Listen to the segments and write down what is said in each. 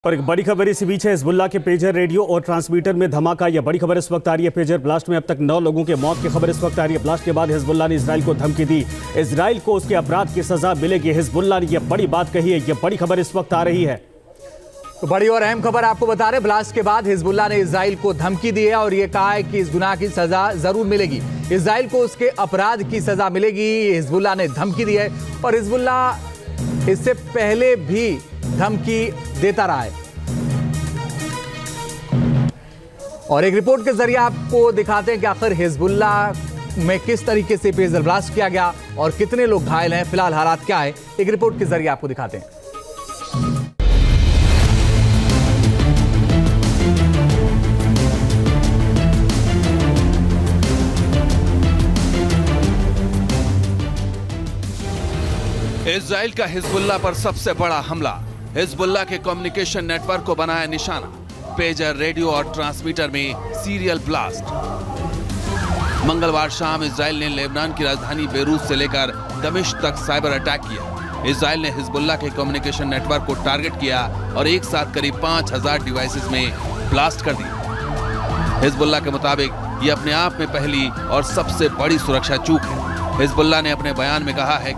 और एक बड़ी खबर इसी बीच है। हिजबुल्लाह के पेजर, रेडियो और ट्रांसमीटर में धमाका। यह बड़ी खबर इस वक्त आ रही है। पेजर ब्लास्ट में अब तक 9 लोगों के मौत की खबर इस वक्त आ रही है। ब्लास्ट के बाद हिजबुल्लाह ने इजराइल को धमकी दी। इजराइल को उसके अपराध की सजा मिलेगी। हिजबुल्लाह ने यह बड़ी बात कही है। यह बड़ी खबर इस वक्त आ रही है। तो बड़ी और अहम खबर आपको बता रहे, ब्लास्ट के बाद हिजबुल्लाह ने इजराइल को धमकी दी है और यह कहा है कि इस गुनाह की सजा जरूर मिलेगी। इजराइल को उसके अपराध की सजा मिलेगी, हिजबुल्लाह ने धमकी दी है। और हिजबुल्लाह इससे पहले भी धमकी देता रहा है। और एक रिपोर्ट के जरिए आपको दिखाते हैं कि आखिर हिजबुल्लाह में किस तरीके से पेजर ब्लास्ट किया गया और कितने लोग घायल हैं, फिलहाल हालात क्या है, एक रिपोर्ट के जरिए आपको दिखाते हैं। इजराइल का हिजबुल्लाह पर सबसे बड़ा हमला। हिजबुल्लाह के कम्युनिकेशन नेटवर्क को बनाया निशाना। पेजर, रेडियो और ट्रांसमीटर में सीरियल ब्लास्ट। मंगलवार शाम इजराइल ने लेबनान की राजधानी बेरूत से लेकर दमिश्क तक साइबर अटैक किया। इजराइल ने हिजबुल्लाह के कम्युनिकेशन नेटवर्क को टारगेट किया और एक साथ करीब 5000 डिवाइसेस में ब्लास्ट कर दिया। हिजबुल्लाह के मुताबिक ये अपने आप में पहली और सबसे बड़ी सुरक्षा चूक है। हिजबुल्लाह ने अपने बयान में कहा है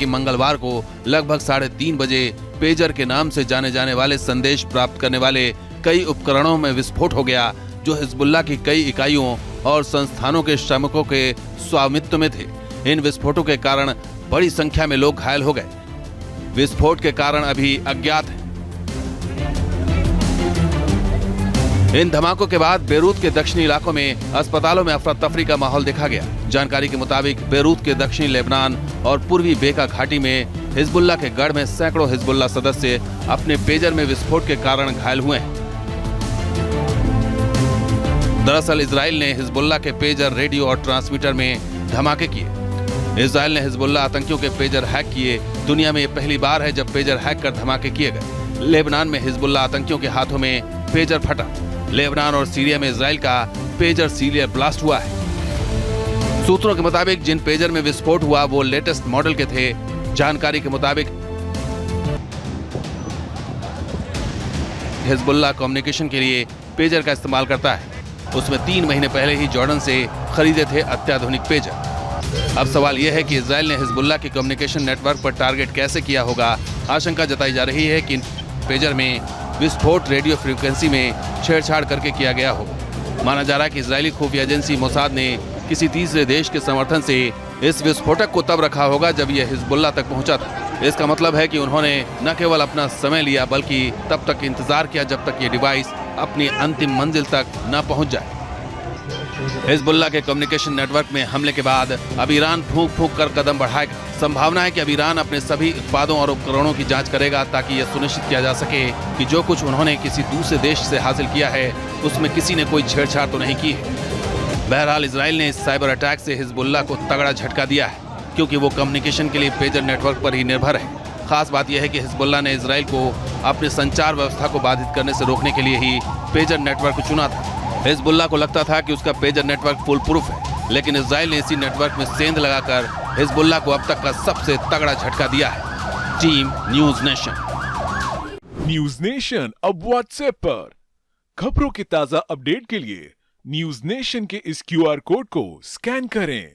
कि मंगलवार को लगभग 3:30 बजे पेजर के नाम से जाने जाने वाले संदेश प्राप्त करने वाले कई उपकरणों में विस्फोट हो गया, जो हिजबुल्लाह की कई इकाइयों और संस्थानों के श्रमिकों के स्वामित्व में थे। इन विस्फोटों के कारण बड़ी संख्या में लोग घायल हो गए। विस्फोट के कारण अभी अज्ञात हैं। इन धमाकों के बाद बेरूत के दक्षिणी इलाकों में अस्पतालों में अफरा तफरी का माहौल देखा गया। जानकारी के मुताबिक बेरूत के दक्षिणी लेबनान और पूर्वी बेका घाटी में हिजबुल्लाह के गढ़ में सैकड़ों हिजबुल्लाह सदस्य अपने पेजर में विस्फोट के कारण घायल हुए हैं। दरअसल इजराइल ने हिजबुल्लाह के पेजर, रेडियो और ट्रांसमीटर में धमाके किए। इजराइल ने हिजबुल्लाह आतंकियों के पेजर हैक किए। दुनिया में यह पहली बार है जब पेजर हैक कर धमाके किए गए। लेबनान में हिजबुल्लाह आतंकियों के हाथों में पेजर फटा। लेबनान और सीरिया में इजराइल का पेजर सीरियल ब्लास्ट हुआ है। सूत्रों के मुताबिक जिन पेजर में विस्फोट हुआ वो लेटेस्ट मॉडल के थे। जानकारी के मुताबिक हिजबुल्लाह कम्युनिकेशन के लिए पेजर का इस्तेमाल करता है। उसमें 3 महीने पहले ही जॉर्डन से खरीदे थे अत्याधुनिक पेजर। अब सवाल यह है कि इजराइल ने हिजबुल्लाह के कम्युनिकेशन नेटवर्क पर टारगेट कैसे किया होगा। आशंका जताई जा रही है कि पेजर में विस्फोट रेडियो फ्रीक्वेंसी में छेड़छाड़ करके किया गया हो। माना जा रहा है कि इजरायली खुफिया एजेंसी मोसाद ने किसी तीसरे देश के समर्थन से इस विस्फोटक को तब रखा होगा जब यह हिजबुल्लाह तक पहुंचा था। इसका मतलब है कि उन्होंने न केवल अपना समय लिया बल्कि तब तक इंतजार किया जब तक ये डिवाइस अपनी अंतिम मंजिल तक न पहुंच जाए। हिजबुल्लाह के कम्युनिकेशन नेटवर्क में हमले के बाद अब ईरान फूंक फूंक कर कदम बढ़ाएगा। संभावना है कि अब ईरान अपने सभी उत्पादों और उपकरणों की जांच करेगा ताकि यह सुनिश्चित किया जा सके कि जो कुछ उन्होंने किसी दूसरे देश से हासिल किया है उसमें किसी ने कोई छेड़छाड़ तो नहीं की है। बहरहाल इजराइल ने इस साइबर अटैक से हिजबुल्लाह को तगड़ा झटका दिया है, क्योंकि वो कम्युनिकेशन के लिए पेजर नेटवर्क पर ही निर्भर है। खास बात यह है कि हिजबुल्लाह ने इजराइल को अपने संचार व्यवस्था को बाधित करने से रोकने के लिए ही पेजर नेटवर्क चुना था। हिजबुल्लाह को लगता था कि उसका पेजर नेटवर्क फुल प्रूफ है, लेकिन इजराइल ने इसी नेटवर्क में सेंध लगाकर हिजबुल्लाह को अब तक का सबसे तगड़ा झटका दिया है। Team news nation. News nation अब व्हाट्सएप पर खबरों की ताजा अपडेट के लिए न्यूज नेशन के इस QR कोड को स्कैन करें।